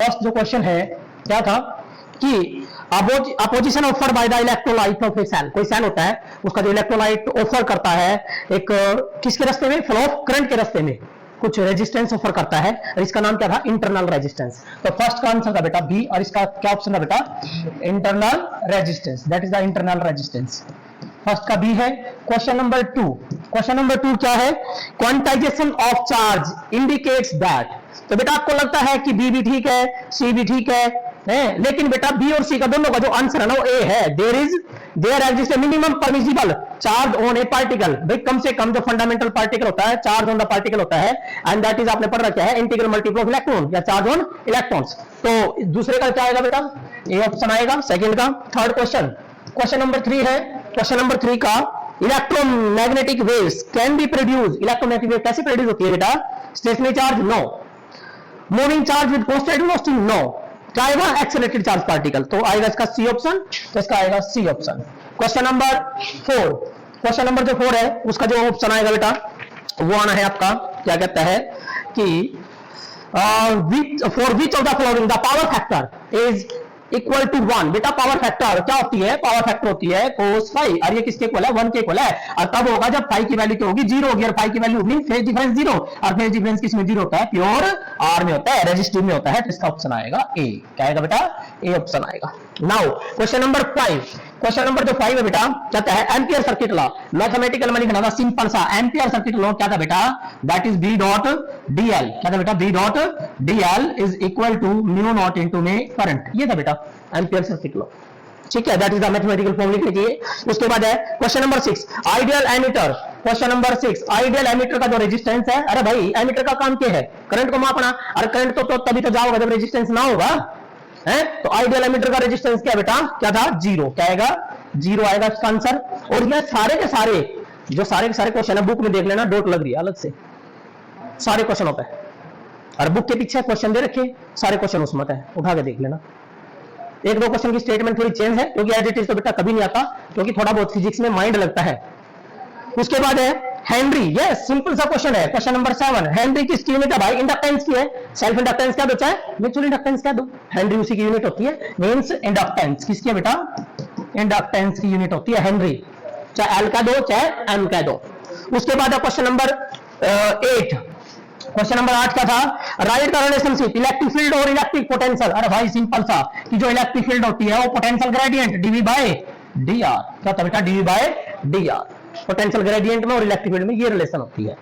First जो question है क्या था कि opposition offer by the electrolyte of a cell, कोई सेल होता है उसका जो इलेक्ट्रोलाइट ऑफर करता है एक किसके रास्ते में, फ्लो ऑफ करंट के रास्ते में कुछ रेजिस्टेंस ऑफर करता है, और इसका नाम क्या था, इंटरनल रेजिस्टेंस। तो फर्स्ट का आंसर था बेटा बी, और इसका क्या ऑप्शन था बेटा, internal resistance, that is the internal resistance. First का बी है। क्वेश्चन नंबर 2, क्वेश्चन नंबर 2 क्या है, quantization of charge indicates that. तो बेटा आपको लगता है कि बी भी ठीक है, सी भी ठीक है, लेकिन बेटा बी और सी का दोनों का जो आंसर है ना वो ए है। There exist minimum permissible charge on a particle, भाई कम से कम जो फंडामेंटल पार्टिकल होता है, चार्ज ऑन द पार्टिकल होता है, एंड दैट इज आपने पढ़ रखा है इंटीग्रल मल्टीपल ऑफ इलेक्ट्रॉन या चार्ज ऑन इलेक्ट्रॉन्स। तो दूसरे का क्या आएगा बेटा, ए ऑप्शन आएगा सेकंड का। थर्ड क्वेश्चन, क्वेश्चन नंबर 3 है। क्वेश्चन नंबर 3 का electromagnetic waves can be produce, electromagnetic wave कैसे प्रोड्यूस होती है बेटा, stationary charge no, moving charge with constant velocity no, क्या आएगा, एक्सेलरेटेड चार्ज पार्टिकल। तो आएगा इसका सी ऑप्शन, तो इसका आएगा C option. Question number 4, question number जो 4 है उसका जो ऑप्शन आएगा बेटा वो आना है आपका, क्या कहता है कि for which of the following the power factor is equal to 1। बेटा पावर फैक्टर क्या होती है, पावर फैक्टर होती है cos फाई, और ये किसके इक्वल है, 1 के इक्वल है, और तब होगा जब फाई की वैल्यू क्या होगी, 0 होगी, और फाई की वैल्यू होगी फेज डिफरेंस 0, और फेज डिफरेंस किसमें 0 होता है, प्योर आर में होता है, रेजिस्टिव में होता है। तो इसका ऑप्शन आएगा ए, क्या आएगा बेटा, ए ऑप्शन आएगा। Now question number 5, question number जो 5 है बेटा कहता है एम्पियर सर्किट लॉ, मैथमेटिकल में लिखना था सिंपल सा, एम्पियर सर्किट लॉ क्या था बेटा, that is B dot D L, क्या था बेटा, B dot D L is equal to mu naught into में करंट, ये था बेटा एम्पियर सर्किट लॉ, ठीक है, that is the mathematical form लिख लीजिए। उसके बाद है question number 6, ideal ammeter. Question number 6, ideal ammeter का जो रेजिस्टेंस है, अरे भाई एमीटर का काम क्या है, करंट को मापना, अरे करंट तो तभी तो जाओगा जब रेजिस्टेंस ना होगा, है? तो आइडियल एमीटर का रेजिस्टेंस क्या बेटा, क्या था, 0, क्या आएगा, 0 आएगा इसका आंसर। और ये सारे के सारे जो सारे के सारे क्वेश्चन है बुक में देख लेना, डॉट लग रही है अलग से, सारे क्वेश्चन होता है, और बुक के पीछे क्वेश्चन दे रखे, सारे क्वेश्चन उसमें है, उठा के देख लेना। एक दो क्वेश्चन की स्टेटमेंट थोड़ी चेंज है, क्योंकि एज इट इज तो बेटा कभी नहीं आता, क्योंकि थोड़ा बहुत फिजिक्स में माइंड लगता है। उसके बाद है हेनरी, यस सिंपल सा क्वेश्चन है, क्वेश्चन नंबर 7, हेनरी किसकी यूनिट है भाई, इंडक्टेंस की है, सेल्फ इंडक्टेंस क्या बचा है, म्यूचुअल इंडक्टेंस क्या दो, हेनरी उसी की यूनिट होती है, मींस इंडक्टेंस किसकी है बेटा, इंडक्टेंस की यूनिट होती है हेनरी, चाहे एल का दो चाहे एम का दो। उसके बाद है क्वेश्चन नंबर 8, क्वेश्चन नंबर 8 का था, right the relationship electric field और इलेक्ट्रिक पोटेंशियल। अरे भाई सिंपल सा कि जो इलेक्ट्रिक फील्ड होती है वो potential gradient dv by dr, क्या होता है बेटा, dv by dr, potential gradient में और इलेक्ट्रिक फील्ड में ये रिलेशन होती है।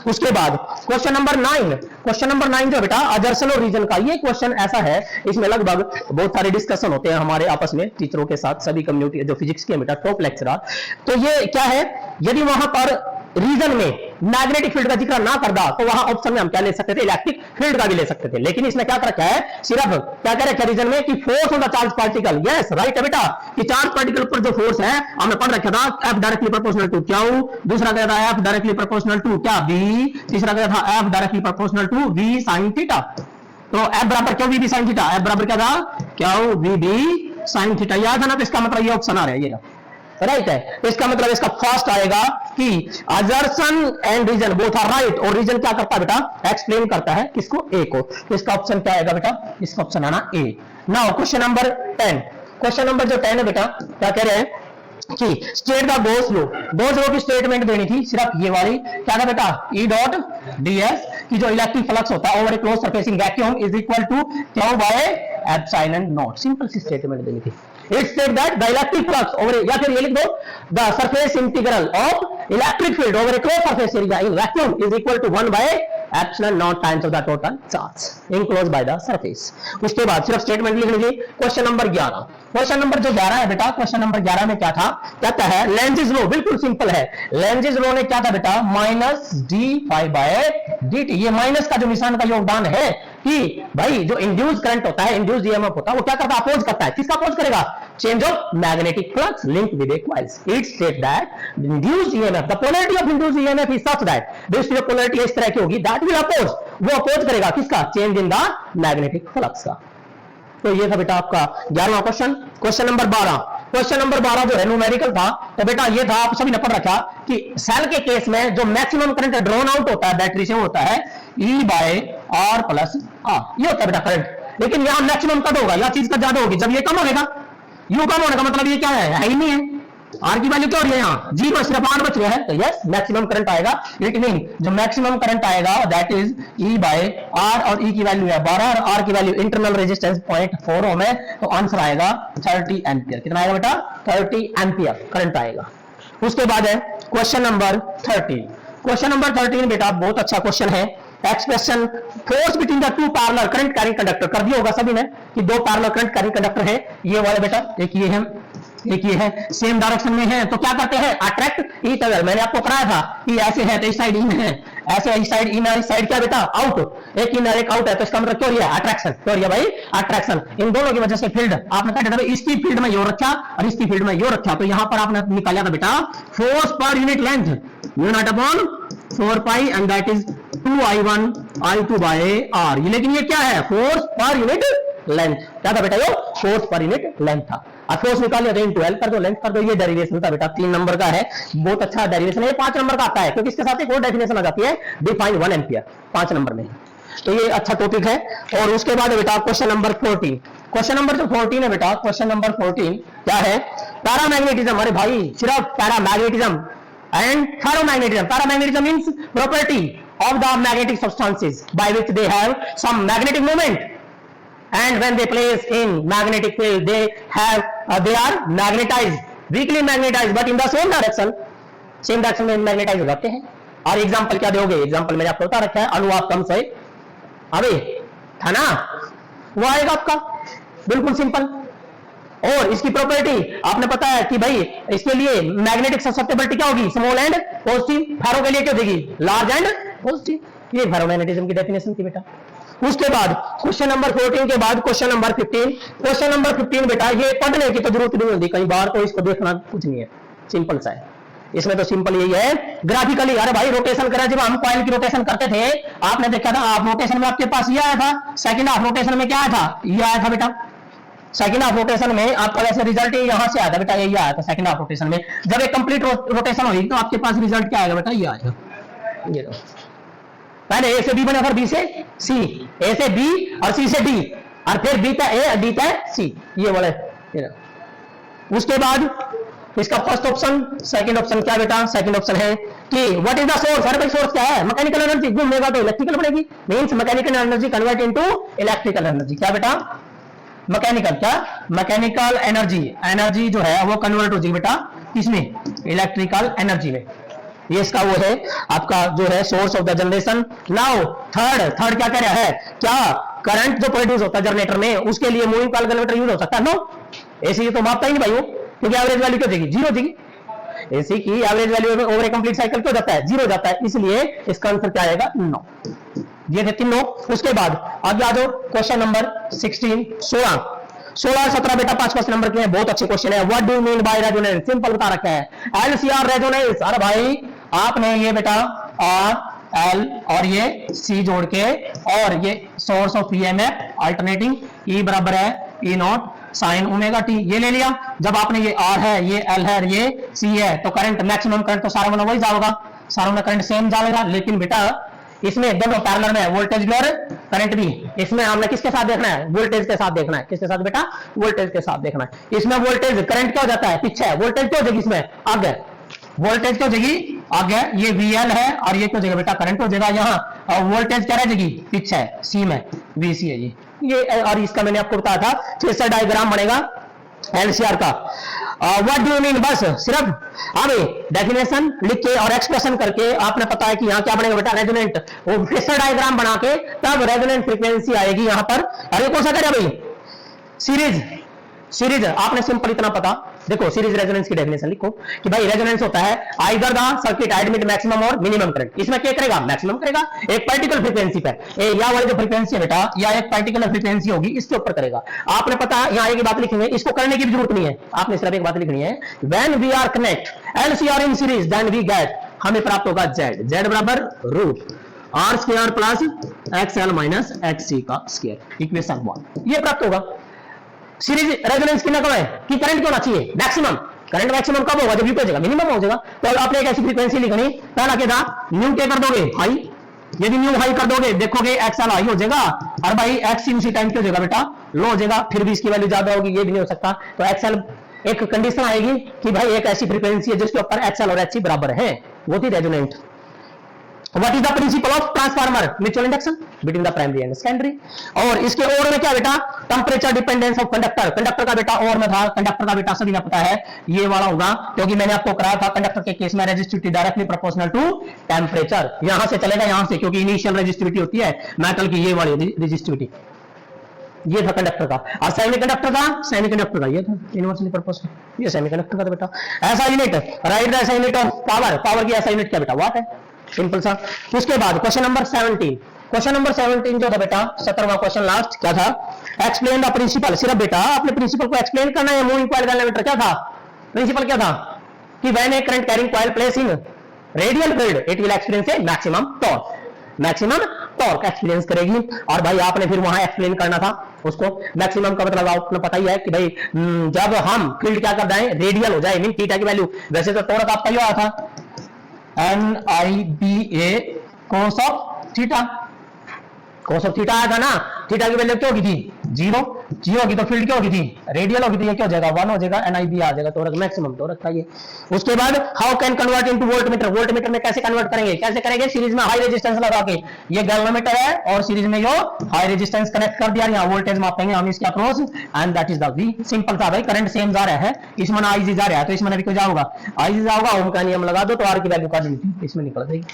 उसके बाद क्वेश्चन नंबर 9, क्वेश्चन नंबर 9 जो बेटा अजर्सन और रीजन का, ये क्वेश्चन ऐसा है, इसमें लगभग बहुत सारे डिस्कशन होते हैं हमारे आपस में टीचरों के साथ, सभी कम्युनिटी जो फिजिक्स के बेटा टॉप लेक्चरर। तो ये क्या है, यदि वहां पर रीजन में मैग्नेटिक फील्ड का जिक्र ना करता तो वहां ऑप्शन में हम क्या ले सकते थे, इलेक्ट्रिक फील्ड का भी ले सकते थे, लेकिन इसमें क्या कर रखा है, सिर्फ क्या कह रखा है रीजन में कि force on the charge particle, yes right है बेटा, कि चार्ज पार्टिकल पर जो फोर्स है हमने पढ़ रखा था F directly proportional to Q, दूसरा क्या था एफ डायरेक्टली प्रोपोर्शनल टू क्या बी, तीसरा क्या था F directly proportional to V sine theta. तो एफ बराबर Q V B sine theta, F बराबर क्या था, Q V B sine theta, याद है ना, तो इसका मतलब ये ऑप्शन आ रहा है, ये राइट है। तो इसका मतलब इसका फर्स्ट आएगा कि assertion and reason both are right, और रीजन क्या करता है बेटा, एक्सप्लेन करता है किसको, ए को। तो इसका ऑप्शन क्या आएगा बेटा, इसका ऑप्शन आना A. Now question number 10, question number जो 10 है बेटा क्या कह रहे हैं कि state the Gauss law, Gauss law की स्टेटमेंट देनी थी सिर्फ ये वाली, क्या था बेटा, ई डॉट डीएस की जो इलेक्ट्रिक फ्लक्स होता है over a close surface in vacuum is equal to q by epsilon naught, simple सी स्टेटमेंट देनी थी। It state that the electric flux over, या फिर ये लिख दो, the surface integral of electric field over a closed surface area in vacuum is equal to 1 by epsilon naught times of the total charge enclosed by the surface। उसके बाद सिर्फ statement लिख लीजिए। क्वेश्चन नंबर 11, क्वेश्चन नंबर जो 11 है बेटा, question number 11 में क्या था, कहता है लेंजिस लॉ, बिल्कुल सिंपल है, लेंजिस लॉ ने क्या था बेटा, minus d phi by d t, ये माइनस का जो निशान का योगदान है कि भाई जो इंड्यूस करंट होता है, इंड्यूस ईएमएफ होता है, वो क्या करता है, अपोज करता है, किसका अपोज करेगा, change of magnetic flux link with a coils. It state that induced EMF, the polarity of induced EMF is such that इसकी पोलैरिटी इस तरह की होगी, दैट विल अपोज, वो अपोज करेगा किसका, change in the magnetic flux का। तो ये था बेटा आपका 11वां question. Question number 12, question number 12 जो है न्यूमेरिकल था, तो बेटा ये था, आप सभी ने पढ़ रखा कि सेल के केस में जो मैक्सिमम करंट ड्रॉन आउट होता है बैटरी से होता है E by R plus R, ये होता है बेटा करंट। लेकिन यहां मैक्सिमम कब होगा, यह चीज कब ज्यादा होगी, जब ये कम होगा। यू कम होने का मतलब ये क्या है ही नहीं है। आर की वैल्यू क्या हो रही है यहाँ 0, सिर्फ 8 बच रहे हैं, तो यस मैक्सिमम करंट आएगा। लेकिन नहीं, जो मैक्सिमम करंट आएगा that is E by R, और ई की वैल्यू है 12 और आर की वैल्यू इंटरनल रेजिस्टेंस 0.4 ओम है, तो आंसर आएगा 30 एम्पियर। कितना आएगा बेटा 30 एम्पियर करंट आएगा। उसके बाद है क्वेश्चन नंबर 13। क्वेश्चन नंबर 13 बेटा बहुत अच्छा क्वेश्चन है। Expression force between the two parallel current carrying conductor, कर दिया होगा सभी ने कि दो पैरेलल करंट कैरिंग कंडक्टर है, ये वाला बेटा, एक ये है एक ये है, सेम डायरेक्शन में है, तो क्या करते हैं अट्रैक्ट ईच अदर। मैंने आपको कराया था कि ऐसे है तो इस साइड इन है, ऐसे इस साइड इन है, इस साइड क्या बेटा आउट, एक इन एक आउट है, तो इसका मतलब क्यों है अट्रैक्शन, क्यों है भाई अट्रैक्शन। इन दोनों की वजह से फील्ड आपने क्या देखा, इसकी फील्ड में यो रखा और इसकी फील्ड में यो रखा, तो यहां पर आपने निकाला था बेटा force per unit length mu naught upon 4 pi and that is 2I1 I2 by R। लेकिन ये क्या है फोर्स पर यूनिट लेंथ, क्या था बेटा ये फोर्स पर यूनिट लेंथ था। अब फोर्स निकाल लिया तो इन 12 कर दो, लेंथ कर दो, ये डेरिवेशन था बेटा 3 नंबर का है, बहुत अच्छा डेरिवेशन है। ये 5 नंबर का आता है क्योंकि इसके साथ एक और डेफिनेशन आ जाती है डिफाइन 1 एम्पियर 5 नंबर में, तो ये अच्छा टॉपिक है। और उसके बाद बेटा क्वेश्चन नंबर 14, क्वेश्चन नंबर जो 14 है बेटा, क्वेश्चन नंबर 14 क्या है, पैरामैग्नेटिज्म। अरे भाई सिर्फ paramagnetism and ferromagnetism. Paramagnetism means property of the magnetic substances by which they have some magnetic moment, and when they place in magnetic field they are magnetized, weakly magnetized, but in the same direction में magnetized हो जाते हैं। और example क्या दोगे, example मैंने आपको बता रखा है, अनुवाद कम से अबे था ना, वो आएगा आपका बिल्कुल सिंपल। और इसकी प्रॉपर्टी आपने पता है कि भाई इसके लिए मैग्नेटिक ससेप्टेबिलिटी क्या होगी, स्मॉल एंड पॉजिटिव, फेरो के लिए क्या देगी लार्ज एंड पॉजिटिव। ये फेरोमैग्नेटिज्म की डेफिनेशन थी बेटा। उसके बाद क्वेश्चन नंबर 14 के बाद क्वेश्चन नंबर 15। क्वेश्चन नंबर 15 बेटा ये पढ़ने की तो जरूरत नहीं होती, कई बार तो इसको देखना कुछ नहीं है, सिंपल सा है। इसमें तो सिंपल यही है ग्राफिकली। अरे भाई रोटेशन करा, जब हम कॉइल की रोटेशन करते थे आपने देखा था, आप रोटेशन में आपके पास ये आया था, सेकंड हाफ रोटेशन में क्या आया था, ये आया था बेटा। सेकंड हाफ रोटेशन में आपका वैसे रिजल्ट यहां से आया था बेटा, ये आया था सेकंड हाफ रोटेशन में। जब एक कंप्लीट रोटेशन होगी तो आपके पास रिजल्ट क्या आएगा बेटा, ये आएगा। ये दो पहले ए से बी बना, फिर बी से सी, ए से बी और सी से डी, और फिर बी का ए डी का सी, ये वाला। उसके बाद इसका फर्स्ट ऑप्शन, सेकंड ऑप्शन क्या बेटा, सेकंड ऑप्शन है कि व्हाट इज द सोर्स। अरे भाई सोर्स क्या है, मैकेनिकल एनर्जी, घूमेगा तो इलेक्ट्रिकल बनेगी, means mechanical energy convert into electrical energy. क्या बेटा मैकेनिकल, क्या मैकेनिकल एनर्जी, एनर्जी जो है वो कन्वर्ट हो जाएगी बेटा किसमें, इलेक्ट्रिकल एनर्जी में। ये इसका वो है आपका जो है source of the generation. Now third क्या कह रहा है, क्या करंट जो प्रोड्यूस होता है जनरेटर में उसके लिए मूविंग कॉइल कन्वर्टर यूज हो सकता है, नो। एसी तो मापता ही नहीं भाई वो, क्योंकि एवरेज वैल्यू क्या देगी, 0 देगी। एसी की एवरेज वैल्यू में ओवर ए कंप्लीट साइकिल क्यों जाता है, 0 जाता है, इसलिए इसका आंसर क्या आएगा, नो। ये थे तीनों। उसके बाद आगे आ जाओ क्वेश्चन नंबर 16, 16 17 बेटा 5 नंबर के हैं, बहुत अच्छे क्वेश्चन है। What do you mean by resonance, simple बता रखा है, एलसीआर रेजोनेंस। अरे भाई आपने ये बेटा आर एल और ये सी जोड़ के और ये सोर्स ऑफ ईएमएफ अल्टरनेटिंग ई बराबर है ई नॉट साइन ओमेगा टी, ये ले लिया। जब आपने ये आर है, ये एल है, ये सी है, तो करंट मैक्सिमम करंट तो सारा में वही जाएगा, सारा में करंट सेम जाएगा। लेकिन बेटा इसमें दोनों पैरेलल में वोल्टेज भी और करंट भी, इसमें हमने किसके साथ देखना है, वोल्टेज के साथ देखना है। किसके साथ बेटा, वोल्टेज के साथ देखना है। इसमें वोल्टेज करंट क्या हो जाता है, पीछे, वोल्टेज क्या हो जाएगी इसमें आगे, वोल्टेज क्या हो जाएगी आगे, ये VL है और ये क्या हो जाएगा बेटा करंट हो जाएगा यहाँ, और वोल्टेज क्या रह जाएगी पीछे सी में, VC है ये। और इसका मैंने आपको बताया था, फिर से डायग्राम बनेगा एलसीआर का। व्हाट डू यू मीन, बस सिर्फ अभी डेफिनेशन लिख के और एक्सप्रेशन करके आपने पता है कि यहाँ क्या बनेगा बेटा, रेजोनेंट, वो फिर डायग्राम बना के तब रेजोनेंट फ्रीक्वेंसी आएगी यहाँ पर। अरे कौन सा करें भाई, सीरीज आपने सिंपल इतना पता, देखो सीरीज रेजोनेंस की डेफिनेशन लिखो कि भाई रेजोनेंस होता है either the circuit admit maximum और मिनिमम करंट। इसमें क्या करेगा, मैक्सिमम करेगा एक पर्टिकुलर फ्रीक्वेंसी पर, या वाली जो फ्रीक्वेंसी है बेटा, या एक पर्टिकुलर फ्रीक्वेंसी होगी इसके ऊपर करेगा। आपने पता यहाँ एक बात लिखेंगे, इसको करने की भी जरूरत नहीं है, आपने सिर्फ एक बात लिखनी है, when we are connect LCR in series then we get, हमें प्राप्त होगा Z बराबर root R square plus XL minus XC का स्क्वायर, इक्वेशन 1 ये प्राप्त होगा। सीरीज रेजोनेंस कितना कम है कि करंट क्यों होना चाहिए मैक्सिमम, करंट मैक्सिमम कब होगा, जब V पे जाएगा मिनिमम हो जाएगा। तो आपने एक ऐसी फ्रीक्वेंसी लिखनी, पहला क्या था न्यू के कर दोगे हाई, यदि न्यू हाई कर दोगे देखोगे एक्सएल हाई हो जाएगा, और भाई एक्स उसी टाइम क्या हो जाएगा बेटा, लो हो जाएगा, फिर भी इसकी वैल्यू ज्यादा होगी, ये भी नहीं हो सकता। तो एक्सएल एक कंडीशन आएगी कि भाई एक ऐसी फ्रीक्वेंसी है जिसके ऊपर एक्सएल और एचसी बराबर है, वो थी resonant. What is the principle of transformer, mutual induction between the primary and secondary. और इसके और में क्या बेटा, temperature dependence of conductor, conductor का बेटा और में था, कंडक्टर का बेटा सभी का पता है ये वाला होगा, क्योंकि मैंने आपको कराया था कंडक्टर के केस में resistivity directly proportional to temperature, यहां से चलेगा यहां से, क्योंकि इनिशियल रेजिस्टिविटी होती है मेटल की, ये वाली रेजिस्टिविटी, ये था कंडक्टर का। और सेमी कंडक्टर का, सेमी कंडक्टर का ये था यूनिवर्सली प्रोपोर्शनल, ये सेमी कंडक्टर का था बेटा। ऐसा unit right the unit of power, power की ऐसा यूनिट क्या बेटा, वाट है, सिंपल सा। उसके बाद क्वेश्चन नंबर 17, क्वेश्चन नंबर 17 जो था बेटा 17वां क्वेश्चन लास्ट क्या था, एक्सप्लेन द प्रिंसिपल। सिर्फ बेटा अपने प्रिंसिपल को एक्सप्लेन करना है, मूविंग कॉइल गैल्वेनोमीटर क्या था, प्रिंसिपल क्या था कि when A current carrying coil place in radial field it will experience A maximum torque, maximum torque experience करेगी। और भाई आपने फिर वहां एक्सप्लेन करना था उसको, मैक्सिमम का मतलब आपको पता ही है कि भाई जब हम फील्ड क्या कर जाए रेडियल हो जाए, मीन थीटा की वैल्यू, वैसे तो टॉर्क आपका ही आया था NIBA cos of theta, cos of theta आया था ना, थीटा की वैल्यू क्या होगी थी, जीरो, जीरो होगी तो फील्ड क्या होगी थी, रेडियल होगी, तो ये क्या हो जाएगा 1 हो जाएगा, NIB आ जाएगा, टॉर्क मैक्सिमम टॉर्क था ये। उसके बाद how can convert into voltmeter, voltmeter में कैसे कन्वर्ट करेंगे, कैसे करेंगे, सीरीज में हाई रेजिस्टेंस लगा के, ये गैल्वेनोमीटर है और सीरीज में जो हाई रेजिस्टेंस कनेक्ट कर दिया, यहाँ वोल्टेज मापेंगे हम इसके across, and that is the V, simple था भाई, करंट सेम जा रहा है, इसमें आईजी जा रहा है तो इसमें भी क्या जाऊंगा, आईजी जाऊंगा, ओम का नियम लगा दो तो आर की वैल्यू काट दी, इसमें निकल जाएगी,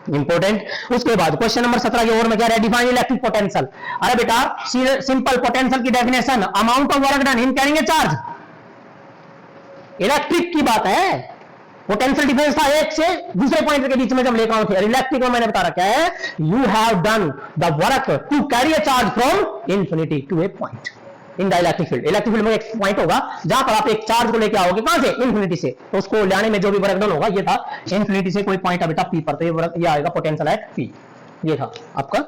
इंपोर्टेंट। उसके बाद क्वेश्चन नंबर 17 की ओर में क्या है, डिफाइन इलेक्ट्रिक पोटेंशियल। अरे बेटा सिंपल पोटेंशियल की definition, amount of work done in carrying a charge, electric की बात है, पोटेंशियल डिफरेंस था एक से दूसरे पॉइंट के बीच में जब लेकर आऊं, इलेक्ट्रिक में मैंने बता रखा है you have done the work to carry a charge from infinity to a point in the electric field. Electric field में एक पॉइंट होगा जहां पर आप एक चार्ज को लेकर आओगे, कहां से, इंफिनिटी से, तो उसको लाने में जो भी वर्क डन होगा, ये था इंफिनिटी से कोई पॉइंट है बेटा पी पर, तो ये वर्क ये आएगा पोटेंशियल एट पी, ये था आपका।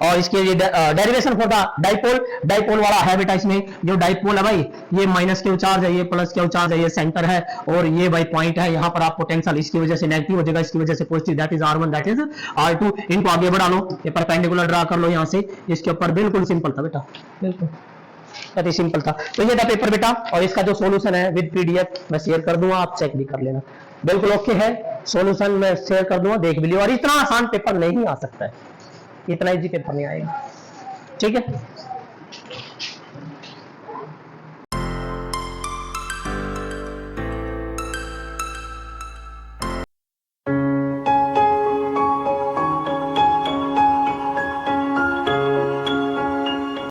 और इसके लिए derivation for the dipole, dipole वाला है बेटा, इसमें जो डाइपोल है भाई ये माइनस क्यू चार्ज है, ये प्लस क्यू चार्ज है, ये सेंटर है और ये भाई पॉइंट है, यहाँ पर आप पोटेंशियल इसकी वजह से नेगेटिव हो जाएगा, इसकी वजह से positive, that is R1 that is R2, इनको आगे बढ़ा लो, ये परपेंडिकुलर ड्रा कर लो यहाँ से, इसके ऊपर बिल्कुल सिंपल था बेटा, बिल्कुल बहुत ही सिंपल था। तो ये था पेपर बेटा, और इसका जो सॉल्यूशन है विद PDF मैं शेयर कर दूंगा, आप चेक भी कर लेना, बिल्कुल ओके है, सॉल्यूशन मैं शेयर कर दूंगा, देख भी लियो। और इतना आसान पेपर नहीं आ सकता है, इतना इजी पेपर नहीं आएगा, ठीक है।